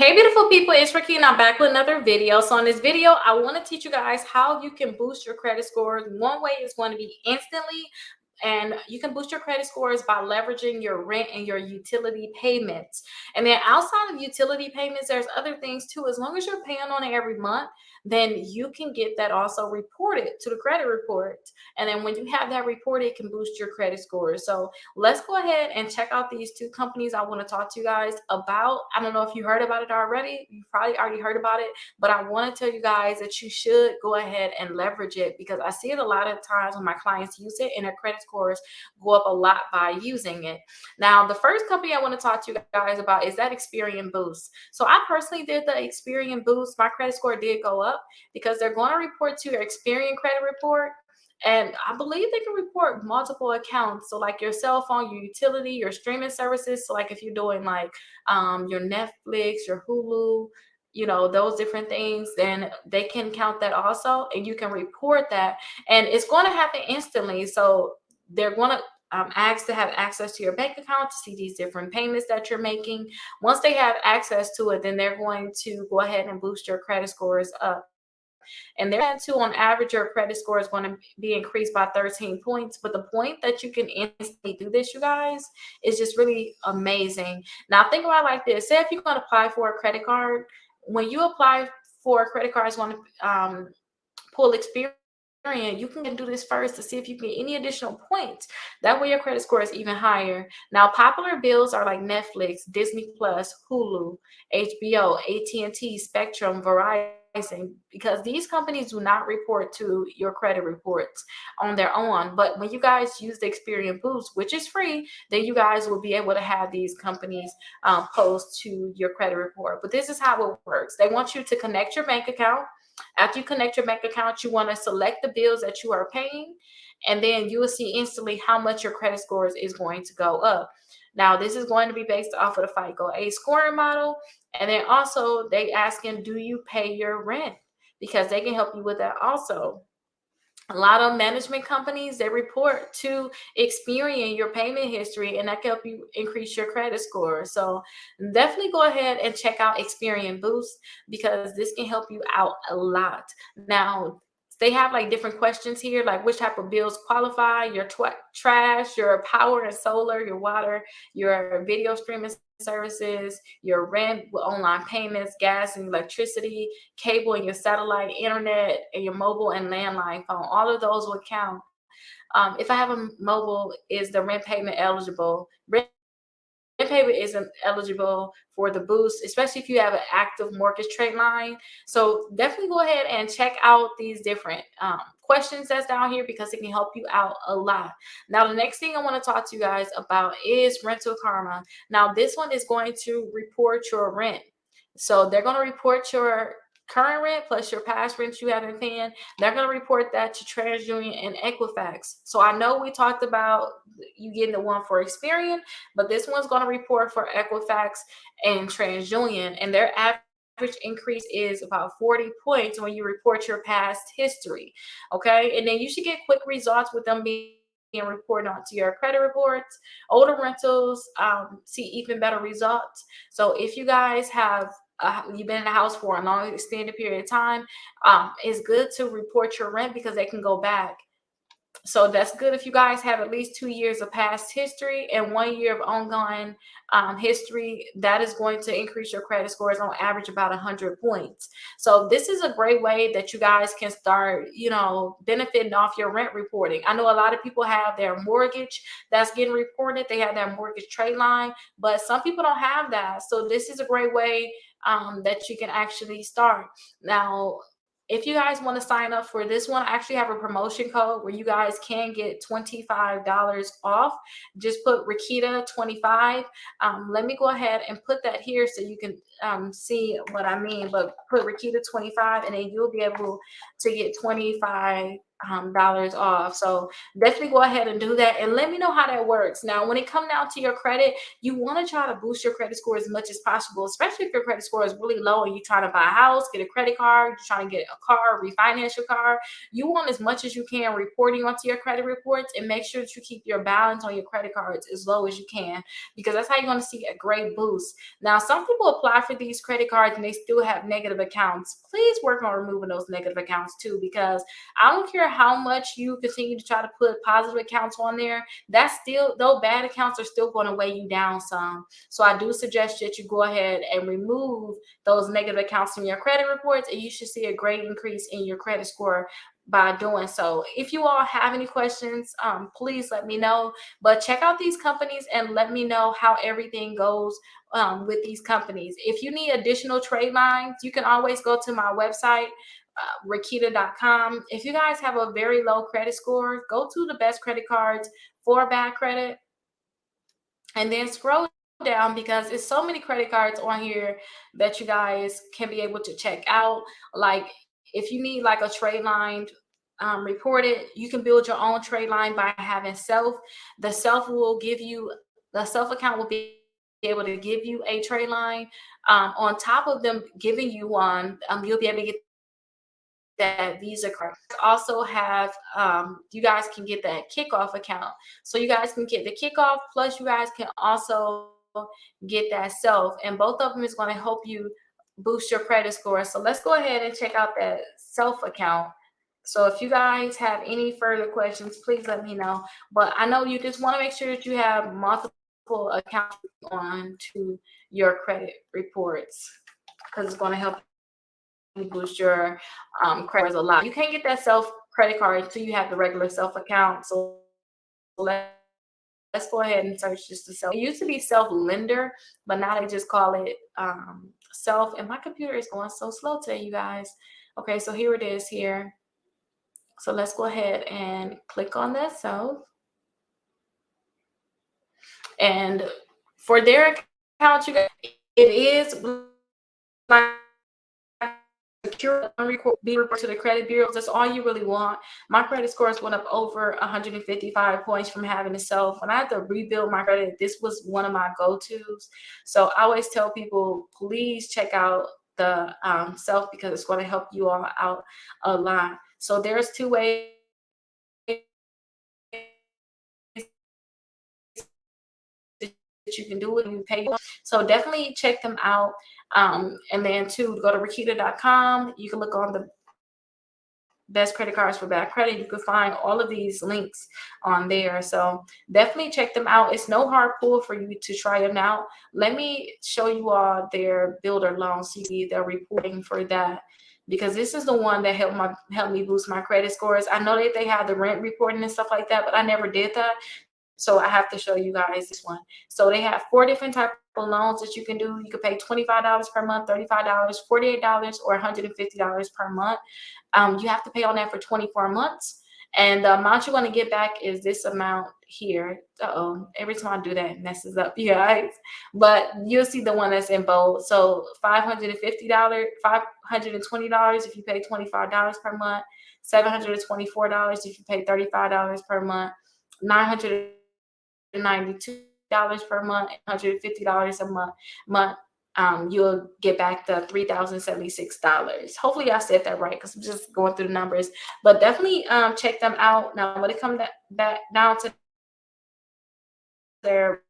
Hey beautiful people, it's Ricky and I'm back with another video. So in this video, I want to teach you guys how you can boost your credit scores. One way is going to be instantly, and you can boost your credit scores by leveraging your rent and your utility payments. And then outside of utility payments, there's other things too. As long as you're paying on it every month, then you can get that also reported to the credit report. And then when you have that reported, it can boost your credit scores. So let's go ahead and check out these two companies I want to talk to you guys about. I don't know if you heard about it already. You probably already heard about it, but I want to tell you guys that you should go ahead and leverage it because I see it a lot of times when my clients use it and their credit scores go up a lot by using it. Now, the first company I want to talk to you guys about is that Experian Boost. So I personally did the Experian Boost. My credit score did go up because they're going to report to your Experian credit report. And I believe they can report multiple accounts. So like your cell phone, your utility, your streaming services. So like if you're doing like your Netflix, your Hulu, those different things, then they can count that also. And you can report that. And it's going to happen instantly. So they're going to ask to have access to your bank account to see these different payments that you're making. Once they have access to it, then they're going to go ahead and boost your credit scores up. And they're saying too, on average, your credit score is going to be increased by 13 points. But the point that you can instantly do this, you guys, is just really amazing. Now, think about it like this. Say if you're going to apply for a credit card, when you apply for a credit card, it's going to pull Experian. You can do this first to see if you can get any additional points. That way your credit score is even higher. Now, popular bills are like Netflix, Disney Plus, Hulu, HBO, AT&T, Spectrum, Verizon, because these companies do not report to your credit reports on their own. But when you guys use the Experian Boost, which is free, then you guys will be able to have these companies post to your credit report. But this is how it works. They want you to connect your bank account. After you connect your bank account, you want to select the bills that you are paying, and then you will see instantly how much your credit scores is going to go up. Now, this is going to be based off of the FICO A scoring model. And then also they asking, do you pay your rent? Because they can help you with that also. A lot of management companies, they report to Experian your payment history, and that can help you increase your credit score. So definitely go ahead and check out Experian Boost because this can help you out a lot. Now, they have like different questions here, like which type of bills qualify: your trash, your power and solar, your water, your video streaming services, your rent with online payments, gas and electricity, cable and your satellite internet, and your mobile and landline phone. All of those will count. If I have a mobile, is the rent payment eligible? Rent payment isn't eligible for the boost, especially if you have an active mortgage trade line. So definitely go ahead and check out these different questions that's down here because it can help you out a lot. Now, the next thing I want to talk to you guys about is Rental Karma. Now, this one is going to report your rent. So they're going to report your current rent plus your past rent you have been paying. They're going to report that to TransUnion and Equifax. So I know we talked about you getting the one for Experian, but this one's going to report for Equifax and TransUnion, and their average increase is about 40 points when you report your past history. Okay, and then you should get quick results with them being reported onto your credit reports. Older rentals see even better results. So if you guys have you've been in the house for a long extended period of time, it's good to report your rent because they can go back. So that's good if you guys have at least 2 years of past history and 1 year of ongoing history. That is going to increase your credit scores on average about 100 points. So this is a great way that you guys can start, benefiting off your rent reporting. I know a lot of people have their mortgage that's getting reported. They have their mortgage trade line, but some people don't have that. So this is a great way that you can actually start. Now, if you guys want to sign up for this one, I actually have a promotion code where you guys can get $25 off. Just put Rickita 25. Let me go ahead and put that here so you can see what I mean. But put Rickita 25, and then you'll be able to get $25 dollars off. So definitely go ahead and do that and let me know how that works. Now, when it comes down to your credit, you want to try to boost your credit score as much as possible, especially if your credit score is really low and you're trying to buy a house, get a credit card, you're trying to get a car, refinance your car. You want as much as you can reporting onto your credit reports, and make sure that you keep your balance on your credit cards as low as you can, because that's how you're going to see a great boost. Now, some people apply for these credit cards and they still have negative accounts. Please work on removing those negative accounts too, because I don't care how much you continue to try to put positive accounts on there, that's still, those bad accounts are still going to weigh you down some. So I do suggest that you go ahead and remove those negative accounts from your credit reports, and you should see a great increase in your credit score by doing so. If you all have any questions, please let me know. But check out these companies and let me know how everything goes with these companies. If you need additional trade lines, you can always go to my website, Rickita.com. If you guys have a very low credit score, go to the best credit cards for bad credit, and then scroll down, because it's so many credit cards on here that you guys can be able to check out. Like if you need like a trade line reported, you can build your own trade line by having self. The self will give you, the self account will be able to give you a trade line. On top of them giving you one, you'll be able to get that Visa card. Also have, you guys can get that kickoff account. So you guys can get the kickoff, plus you guys can also get that self. And both of them is going to help you boost your credit score. So let's go ahead and check out that self account. So if you guys have any further questions, please let me know. But I know you just want to make sure that you have multiple accounts on to your credit reports, because it's going to help boost your credit a lot. You can't get that self credit card until you have the regular self account. So let's go ahead and search just the self. It used to be self lender, but now they just call it self. And my computer is going so slow today, you guys. Okay, so here it is here. So let's go ahead and click on that self. And for their account, you guys, it is like secure, be reported to the credit bureaus. That's all you really want. My credit scores went up over 155 points from having to self. When I had to rebuild my credit, this was one of my go-tos. So I always tell people, please check out the self, because it's going to help you all out a lot. So there's two ways that you can do it and you pay. So definitely check them out. And then to go to Rickita.com, you can look on the best credit cards for bad credit. You can find all of these links on there. So definitely check them out. It's no hard pull for you to try them out. Let me show you all their builder loan. See their reporting for that, because this is the one that helped me boost my credit scores. I know that they have the rent reporting and stuff like that, but I never did that. So I have to show you guys this one. So they have 4 different types of loans that you can do. You can pay $25 per month, $35, $48, or $150 per month. You have to pay on that for 24 months. And the amount you're going to get back is this amount here. Every time I do that, it messes up, you guys. But you'll see the one that's in bold. So $550, $520 if you pay $25 per month, $724 if you pay $35 per month, $992 per month, $150 a month. You'll get back the $3,076. Hopefully I said that right, because I'm just going through the numbers. But definitely check them out. Now, when it comes back down to their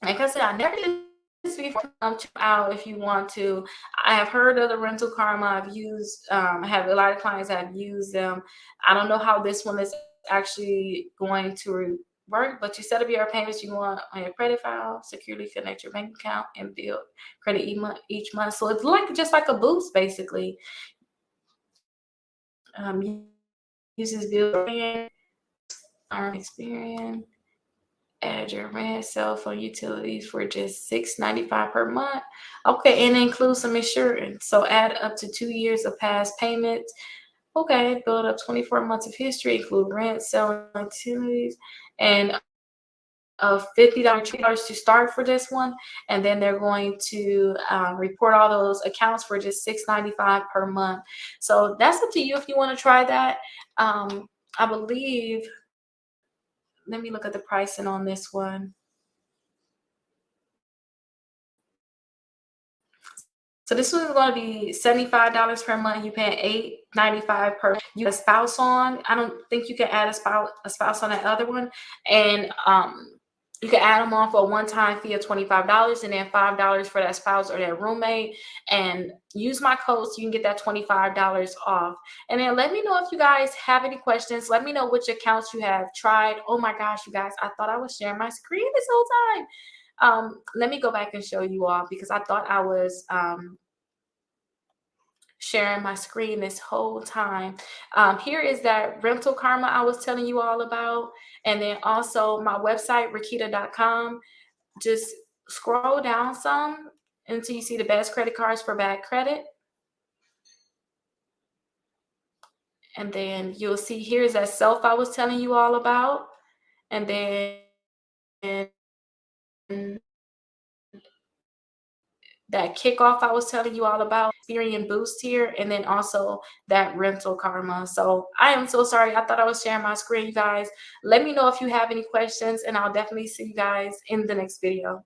like I said, I never did this before. Check out if you want to. I have heard of the Rental Karma. I've used, I have a lot of clients that have used them. I don't know how this one is actually going to work, but you set up your payments you want on your credit file, securely connect your bank account, and build credit each month. So it's like just like a boost, basically. Uses build Experian. Add your rent, cell phone, utilities for just $6.95 per month. Okay, and include some insurance. So add up to 2 years of past payments. Okay, build up 24 months of history, include rent, cell, utilities, and of $50 to start for this one, and then they're going to report all those accounts for just $6.95 per month. So that's up to you if you want to try that. I believe, let me look at the pricing on this one. So this one is going to be $75 per month. You paying $8.95 per. You have a spouse on. I don't think you can add a spouse on that other one, and you can add them on for a one-time fee of $25, and then $5 for that spouse or that roommate. And use my code so you can get that $25 off. And then let me know if you guys have any questions. Let me know which accounts you have tried. Oh my gosh, you guys! I thought I was sharing my screen this whole time. Let me go back and show you all because I thought I was sharing my screen this whole time. Here is that rental karma I was telling you all about, and then also my website Rickita.com. Just scroll down some until you see the best credit cards for bad credit, and then you'll see here's that self I was telling you all about, and then that kickoff I was telling you all about, Experian Boost here, and then also that rental karma. So I am so sorry. I thought I was sharing my screen, you guys. Let me know if you have any questions, and I'll definitely see you guys in the next video.